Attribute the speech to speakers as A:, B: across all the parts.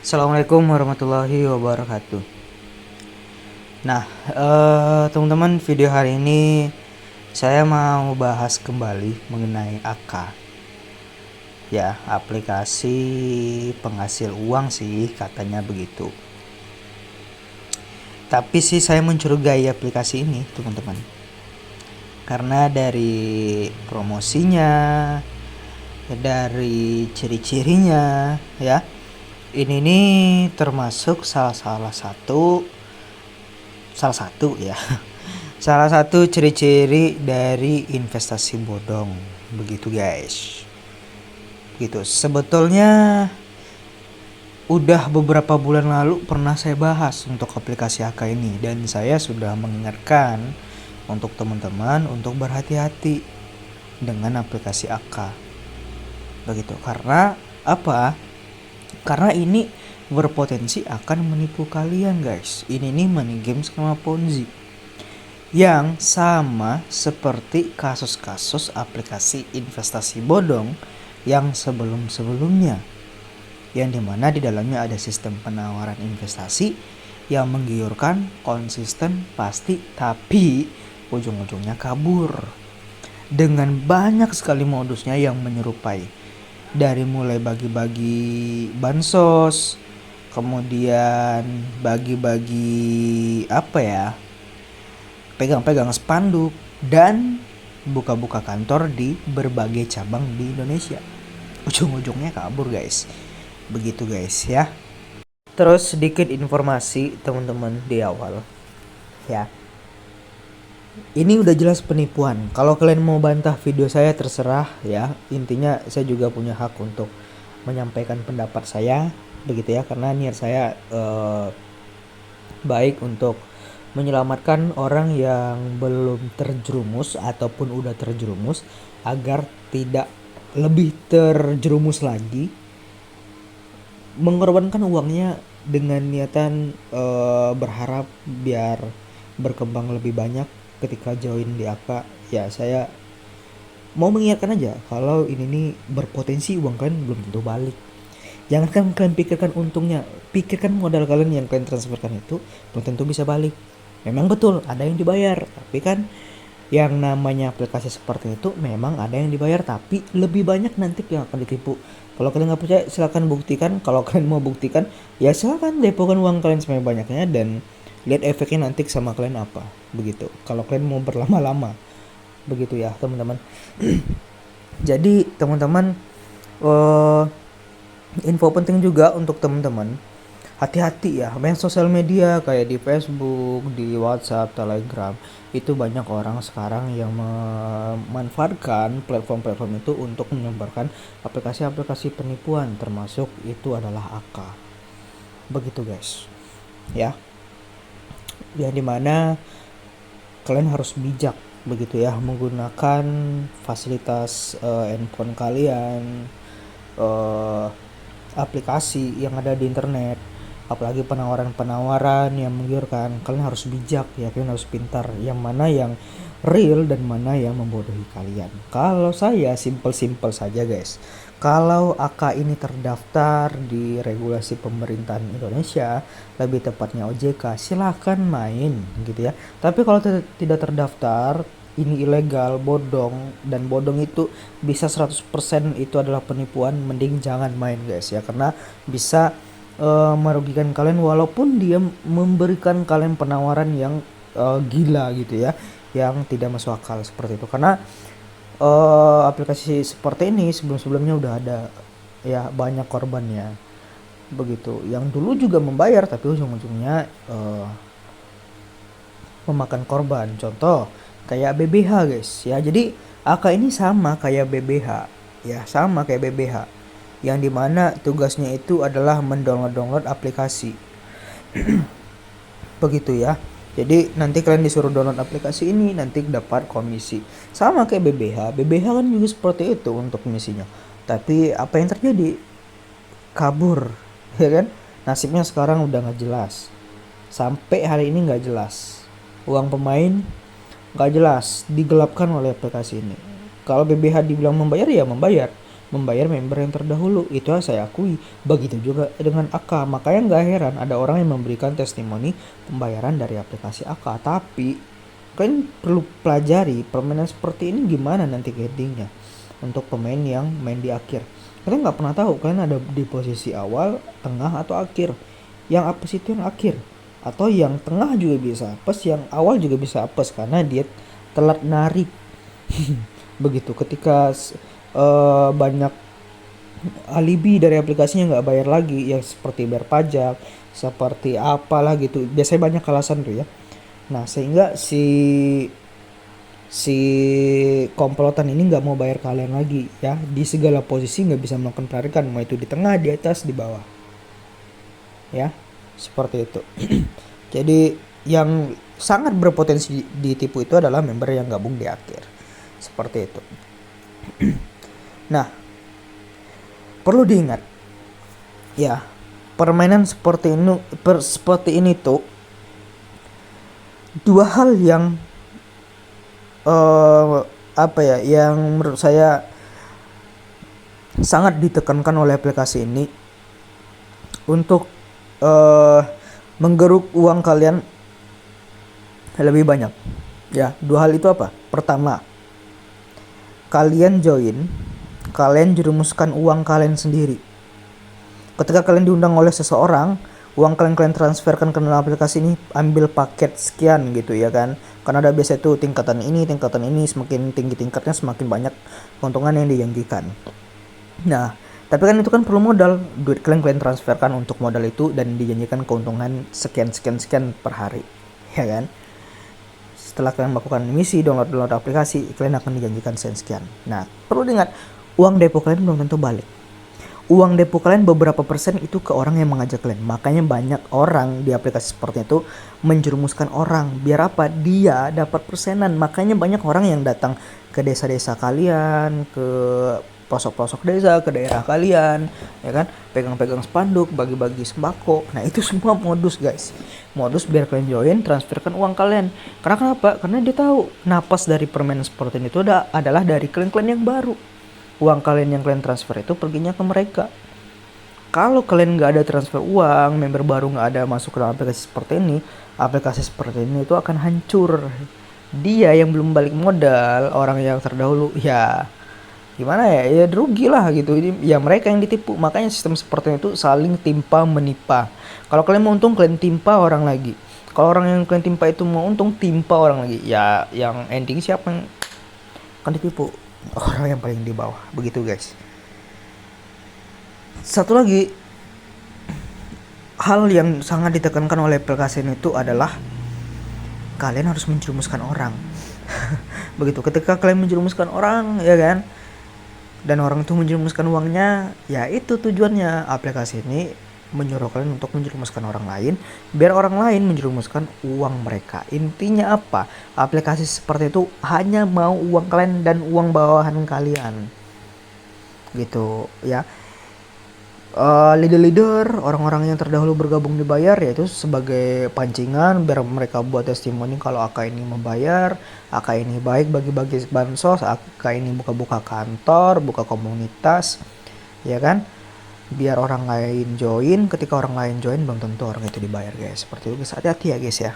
A: Assalamualaikum warahmatullahi wabarakatuh. Nah, teman-teman, video hari ini saya mau bahas kembali mengenai AK. Ya, aplikasi penghasil uang sih katanya begitu. Tapi sih saya mencurigai aplikasi ini, teman-teman. Karena dari promosinya, dari ciri-cirinya, ya. Ini nih termasuk salah satu ya salah satu ciri-ciri dari investasi bodong, begitu guys. Begitu, sebetulnya udah beberapa bulan lalu pernah saya bahas untuk aplikasi AK ini, dan saya sudah mengingatkan untuk teman-teman untuk berhati-hati dengan aplikasi AK. Begitu, karena apa? Karena ini berpotensi akan menipu kalian guys. Ini nih money games sama Ponzi, yang sama seperti kasus-kasus aplikasi investasi bodong yang sebelum-sebelumnya, yang dimana di dalamnya ada sistem penawaran investasi yang menggiurkan, konsisten, pasti, tapi ujung-ujungnya kabur dengan banyak sekali modusnya yang menyerupai, dari mulai bagi-bagi bansos, kemudian bagi-bagi apa ya, pegang-pegang spanduk, dan buka-buka kantor di berbagai cabang di Indonesia. Ujung-ujungnya kabur guys. Begitu guys ya. Terus sedikit informasi teman-teman di awal ya. Ini udah jelas penipuan. Kalau kalian mau bantah video saya terserah ya. Intinya saya juga punya hak untuk menyampaikan pendapat saya, begitu ya, karena niat saya baik untuk menyelamatkan orang yang belum terjerumus ataupun udah terjerumus agar tidak lebih terjerumus lagi, mengorbankan uangnya dengan niatan berharap biar berkembang lebih banyak ketika join di AK. Ya, saya mau mengingatkan aja kalau ini nih berpotensi uang kalian belum tentu balik. Jangankan kalian pikirkan untungnya, pikirkan modal kalian yang kalian transferkan itu belum tentu bisa balik. Memang betul ada yang dibayar, tapi kan yang namanya aplikasi seperti itu memang ada yang dibayar, tapi lebih banyak nanti yang akan ditipu. Kalau kalian nggak percaya silahkan buktikan. Kalau kalian mau buktikan ya silahkan depokan uang kalian sebanyak-banyaknya dan lihat efeknya nanti sama kalian apa, begitu. Kalau kalian mau berlama-lama, begitu ya teman-teman. Jadi teman-teman, info penting juga untuk teman-teman, hati-hati ya main sosial media kayak di Facebook, di WhatsApp, Telegram. Itu banyak orang sekarang yang memanfaatkan platform-platform itu untuk menyebarkan aplikasi-aplikasi penipuan, termasuk itu adalah AK. Begitu guys ya, yang dimana kalian harus bijak, begitu ya, menggunakan fasilitas handphone kalian, aplikasi yang ada di internet, apalagi penawaran-penawaran yang menggiurkan. Kalian harus bijak ya, kalian harus pintar yang mana yang real dan mana yang membodohi kalian. Kalau saya simple-simple saja guys, kalau AK ini terdaftar di regulasi pemerintahan Indonesia, lebih tepatnya OJK, silahkan main gitu ya. Tapi kalau tidak terdaftar, ini ilegal, bodong, dan bodong itu bisa 100% itu adalah penipuan, mending jangan main guys ya, karena bisa merugikan kalian walaupun dia memberikan kalian penawaran yang gila gitu ya, yang tidak masuk akal seperti itu. Karena aplikasi seperti ini sebelum-sebelumnya udah ada ya, banyak korbannya, begitu, yang dulu juga membayar tapi ujung-ujungnya memakan korban. Contoh kayak BBH guys ya. Jadi AK ini sama kayak BBH ya, sama kayak BBH, yang dimana tugasnya itu adalah mendownload aplikasi. Begitu ya. Jadi nanti kalian disuruh download aplikasi ini, nanti dapat komisi. Sama kayak BBH. BBH kan juga seperti itu untuk misinya. Tapi apa yang terjadi? Kabur ya kan. Nasibnya sekarang udah nggak jelas. Sampai hari ini nggak jelas. Uang pemain nggak jelas, digelapkan oleh aplikasi ini. Kalau BBH dibilang membayar ya membayar, membayar member yang terdahulu. Itu saya akui. Begitu juga dengan AK. Makanya nggak heran ada orang yang memberikan testimoni pembayaran dari aplikasi AK. Tapi kalian perlu pelajari permainan seperti ini gimana nanti endingnya untuk pemain yang main di akhir. Kalian nggak pernah tahu kalian ada di posisi awal, tengah, atau akhir. Yang apes itu yang akhir, atau yang tengah juga bisa apes, yang awal juga bisa apes karena dia telat narik. Begitu ketika banyak alibi dari aplikasinya nggak bayar lagi, yang seperti bayar pajak, seperti apalah gitu, biasanya banyak alasan tuh ya. Nah sehingga si komplotan ini nggak mau bayar kalian lagi ya, di segala posisi nggak bisa melakukan penarikan, mau itu di tengah, di atas, di bawah ya, seperti itu. Jadi yang sangat berpotensi ditipu itu adalah member yang gabung di akhir, seperti itu. Nah perlu diingat ya, permainan seperti ini tuh dua hal yang yang menurut saya sangat ditekankan oleh aplikasi ini untuk menggeruk uang kalian lebih banyak ya. Dua hal itu apa? Pertama, kalian join, kalian jerumuskan uang kalian sendiri. Ketika kalian diundang oleh seseorang, uang kalian transferkan ke dalam aplikasi ini, ambil paket sekian gitu ya kan. Karena ada biasa itu tingkatan ini, semakin tinggi tingkatnya semakin banyak keuntungan yang dijanjikan. Nah tapi kan itu kan perlu modal, duit kalian transferkan untuk modal itu dan dijanjikan keuntungan sekian per hari ya kan. Setelah kalian melakukan misi download aplikasi, kalian akan dijanjikan sekian. Nah perlu diingat, uang depo kalian belum tentu balik. Uang depo kalian beberapa persen itu ke orang yang mengajak kalian. Makanya banyak orang di aplikasi seperti itu menjerumuskan orang. Biar apa? Dia dapat persenan. Makanya banyak orang yang datang ke desa-desa kalian, ke pelosok-pelosok desa, ke daerah kalian, ya kan, pegang-pegang spanduk, bagi-bagi sembako. Nah itu semua modus guys, modus biar kalian join, transferkan uang kalian. Karena kenapa? Karena dia tahu napas dari permainan seperti ini itu adalah dari klien-klien yang baru. Uang kalian yang kalian transfer itu perginya ke mereka. Kalau kalian nggak ada transfer uang, member baru nggak ada masuk ke dalam aplikasi seperti ini itu akan hancur. Dia yang belum balik modal, orang yang terdahulu ya gimana ya rugi lah gitu. Ya mereka yang ditipu. Makanya sistem seperti itu saling timpa menipa. Kalau kalian mau untung, kalian timpa orang lagi. Kalau orang yang kalian timpa itu mau untung, timpa orang lagi. Ya yang ending siapa yang akan ditipu? Orang yang paling di bawah. Begitu guys. Satu lagi hal yang sangat ditekankan oleh aplikasi itu adalah kalian harus menjerumuskan orang. Begitu, ketika kalian menjerumuskan orang ya kan, dan orang itu menjerumuskan uangnya, ya itu tujuannya aplikasi ini menyuruh kalian untuk menjerumuskan orang lain biar orang lain menjerumuskan uang mereka. Intinya apa? Aplikasi seperti itu hanya mau uang kalian dan uang bawahan kalian gitu ya. Leader-leader, orang-orang yang terdahulu bergabung dibayar, yaitu sebagai pancingan biar mereka buat testimoni kalau AK ini membayar, AK ini baik bagi-bagi bansos, AK ini buka-buka kantor, buka komunitas ya kan, biar orang lain join. Ketika orang lain join belum tentu orang itu dibayar guys. Seperti itu guys, hati-hati ya guys ya.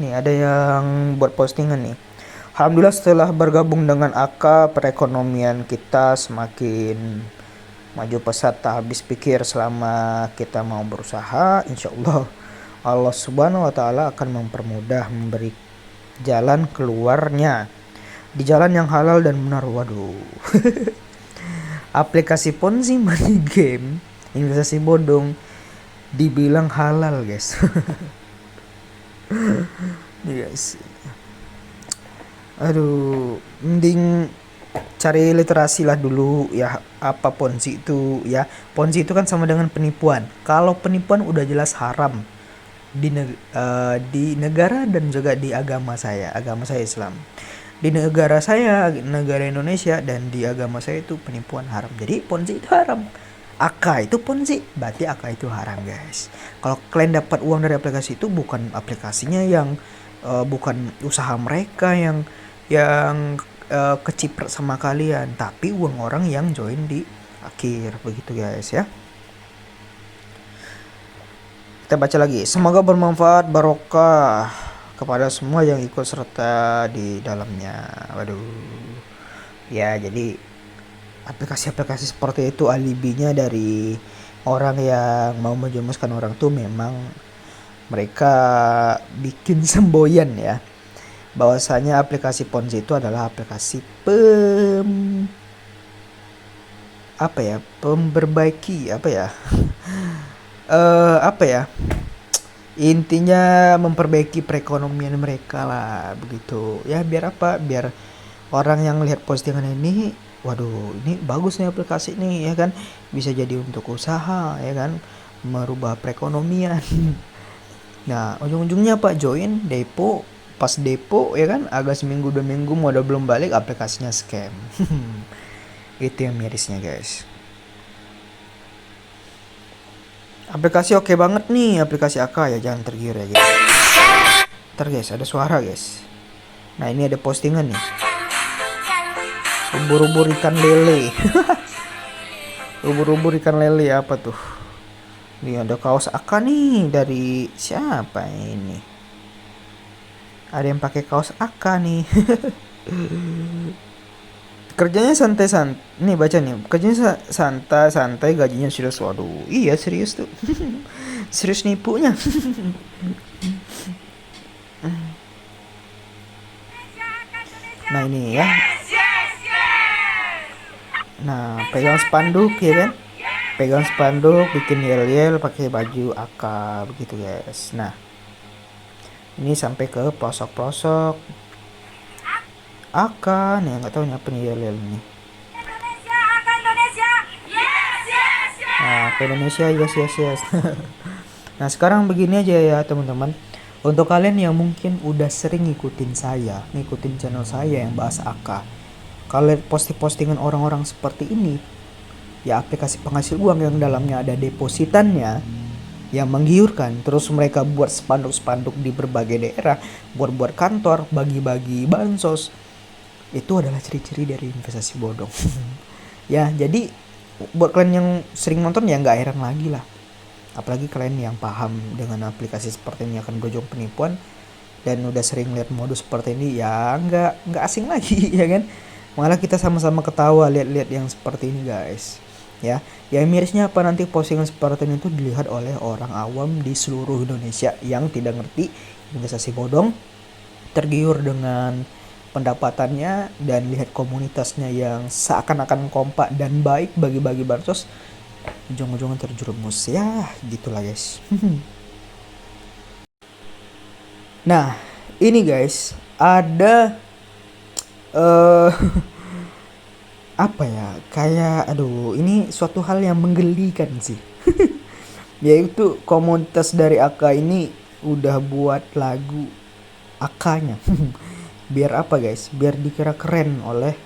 A: Nih ada yang buat postingan nih, alhamdulillah setelah bergabung dengan AK, perekonomian kita semakin maju pesat tak habis pikir. Selama kita mau berusaha, insya Allah Allah subhanahu wa ta'ala akan mempermudah, memberi jalan keluarnya di jalan yang halal dan benar. Waduh. Aplikasi Ponzi money game, investasi bodong, dibilang halal guys. Guys, aduh, mending cari literasi lah dulu ya, apa Ponzi itu ya. Ponzi itu kan sama dengan penipuan. Kalau penipuan udah jelas haram di negara dan juga di agama saya Islam. Di negara saya, negara Indonesia, dan di agama saya itu penipuan haram. Jadi Ponzi itu haram. AK itu Ponzi, berarti AK itu haram guys. Kalau kalian dapat uang dari aplikasi itu, bukan aplikasinya yang bukan usaha mereka yang keciprat sama kalian, tapi uang orang yang join di akhir, begitu guys ya. Kita baca lagi. Semoga bermanfaat barokah kepada semua yang ikut serta di dalamnya. Waduh. Ya, jadi aplikasi-aplikasi seperti itu alibinya dari orang yang mau menjerumuskan orang tuh memang mereka bikin semboyan ya. Bahwasanya aplikasi Ponzi itu adalah aplikasi pemberbaiki intinya memperbaiki perekonomian mereka lah, begitu ya. Biar apa? Biar orang yang lihat postingan ini, waduh ini bagus nih aplikasi nih ya kan, bisa jadi untuk usaha ya kan, merubah perekonomian. Nah ujung-ujungnya apa? Join depo, pas depo ya kan, agak seminggu 2 minggu modal belum balik, aplikasinya scam. Itu yang mirisnya guys. Aplikasi oke banget nih, aplikasi AK ya, jangan tergiur ya guys. Ntar guys ada suara guys. Nah ini ada postingan nih, ubur-ubur ikan lele. Ubur-ubur ikan lele apa tuh? Nih ada kaos AK nih, dari siapa ini? Ada yang pakai kaos AK nih. Kerjanya santai-santai, nih baca nih, kerjanya santai-santai, gajinya serius. Waduh iya serius tuh. Serius nipunya. Nah ini ya, nah pegang spanduk ya kan, pegang spanduk, bikin yel-yel pakai baju AK, begitu guys. Nah ini sampai ke pelosok-pelosok AK nih, nggak tahu nih apa nih yel-yel nih. Nah ke Indonesia, yes. Nah sekarang begini aja ya teman-teman, untuk kalian yang mungkin udah sering ngikutin channel saya yang bahas AK, kalau postingan orang-orang seperti ini ya, aplikasi penghasil uang yang dalamnya ada depositannya yang menggiurkan, terus mereka buat spanduk-spanduk di berbagai daerah, buat kantor, bagi-bagi bansos, itu adalah ciri-ciri dari investasi bodong. Ya jadi buat kalian yang sering nonton ya nggak heran lagi lah, apalagi kalian yang paham dengan aplikasi seperti ini akan berujung penipuan dan udah sering lihat modus seperti ini, ya nggak asing lagi. Ya kan, malah kita sama-sama ketawa lihat-lihat yang seperti ini guys ya. Yang mirisnya apa, nanti postingan seperti ini tuh dilihat oleh orang awam di seluruh Indonesia yang tidak ngerti investasi bodong, tergiur dengan pendapatannya dan lihat komunitasnya yang seakan-akan kompak dan baik bagi-bagi bansos, ujung-ujungnya terjerumus ya, gitulah guys. Nah ini guys ada apa ya, kayak aduh ini suatu hal yang menggelikan sih. Yaitu komunitas dari AK ini udah buat lagu AK-nya. Biar apa guys, biar dikira keren oleh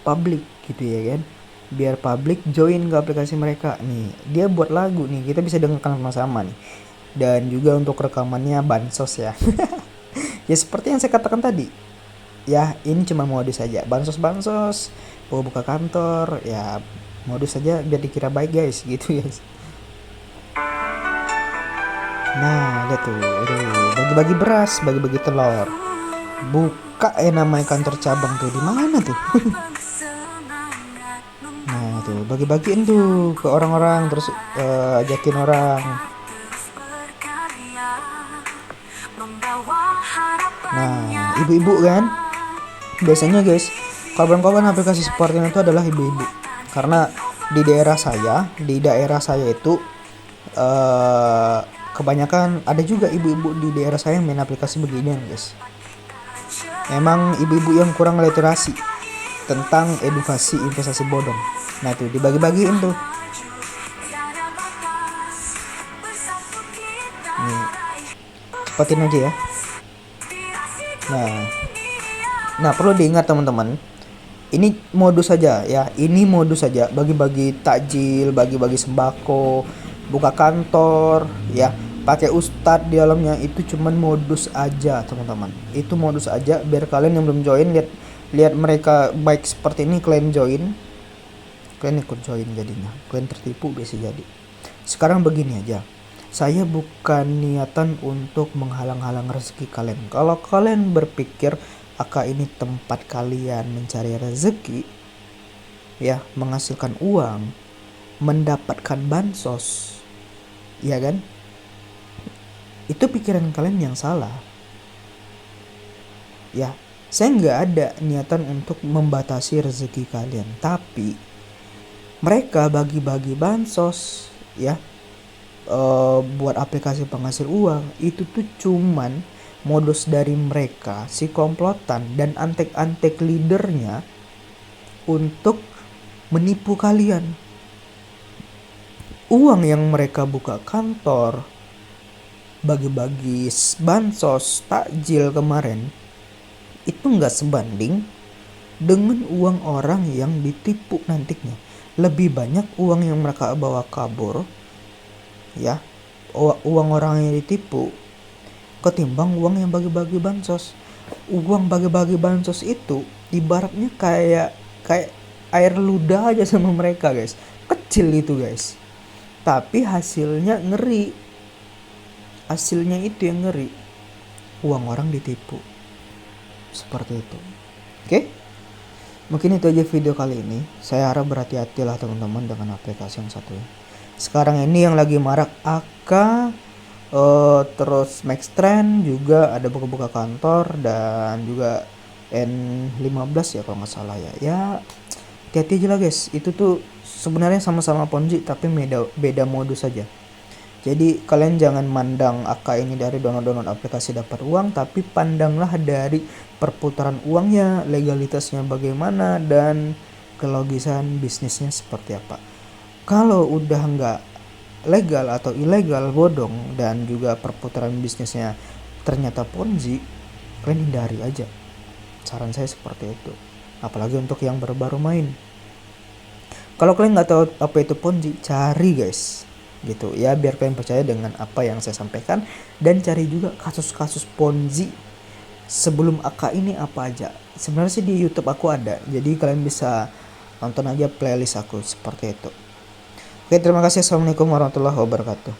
A: publik gitu ya kan, biar publik join ke aplikasi mereka. Nih dia buat lagu nih, kita bisa dengarkan sama-sama nih, dan juga untuk rekamannya bansos ya. Ya seperti yang saya katakan tadi ya, ini cuma modus saja, bansos buka kantor ya, modus saja biar dikira baik guys, gitu guys. Nah lihat tuh, bagi-bagi beras, bagi-bagi telur, buka namanya kantor cabang tuh di mana tuh. Nah tuh bagi-bagiin tuh ke orang-orang, terus ajakin orang. Nah ibu-ibu kan biasanya guys, kawan-kawan aplikasi seperti itu adalah ibu-ibu, karena di daerah saya itu kebanyakan ada juga ibu-ibu di daerah saya yang main aplikasi beginian guys. Emang ibu-ibu yang kurang literasi tentang edukasi investasi bodong. Nah tuh dibagi-bagiin tuh. Nih, cepatin aja ya. Nah perlu diingat teman-teman, ini modus saja ya, bagi-bagi takjil, bagi-bagi sembako, buka kantor ya, pakai ustadz di dalamnya, itu cuman modus aja teman-teman. Itu modus aja biar kalian yang belum join lihat mereka baik seperti ini, kalian ikut join, jadinya kalian tertipu bisa jadi. Sekarang begini aja, saya bukan niatan untuk menghalang-halang rezeki kalian. Kalau kalian berpikir Aka ini tempat kalian mencari rezeki, ya, menghasilkan uang, mendapatkan bansos, ya kan, itu pikiran kalian yang salah. Ya, saya nggak ada niatan untuk membatasi rezeki kalian, tapi mereka bagi-bagi bansos, ya, buat aplikasi penghasil uang, itu tuh cuman modus dari mereka, si komplotan dan antek-antek leadernya, untuk menipu kalian. Uang yang mereka buka kantor, bagi-bagi bansos, takjil kemarin, itu nggak sebanding dengan uang orang yang ditipu nantinya. Lebih banyak uang yang mereka bawa kabur, ya, uang orang yang ditipu, ketimbang uang yang bagi-bagi bansos. Uang bagi-bagi bansos itu ibaratnya kayak air ludah aja sama mereka, guys. Kecil itu, guys, tapi hasilnya ngeri. Hasilnya itu yang ngeri, uang orang ditipu seperti itu. Oke, mungkin itu aja video kali ini. Saya harap berhati-hatilah teman-teman dengan aplikasi yang satu ini. Sekarang ini yang lagi marak Aka, terus Maxtrend juga ada buka-buka kantor, dan juga N15 ya kalau nggak salah ya. Ya, hati-hati aja lah guys. Itu tuh sebenarnya sama-sama Ponzi tapi beda modus saja. Jadi kalian jangan mandang Aka ini dari download aplikasi dapat uang, tapi pandanglah dari perputaran uangnya, legalitasnya bagaimana, dan kelogisan bisnisnya seperti apa. Kalau udah nggak legal atau ilegal, bodong, dan juga perputaran bisnisnya ternyata Ponzi, kalian hindari aja. Saran saya seperti itu. Apalagi untuk yang baru-baru main. Kalau kalian nggak tahu apa itu Ponzi, cari guys, gitu ya, biar kalian percaya dengan apa yang saya sampaikan, dan cari juga kasus-kasus Ponzi sebelum Aka ini apa aja. Sebenarnya sih di YouTube aku ada, jadi kalian bisa nonton aja playlist aku seperti itu. Oke, terima kasih. Assalamualaikum warahmatullahi wabarakatuh.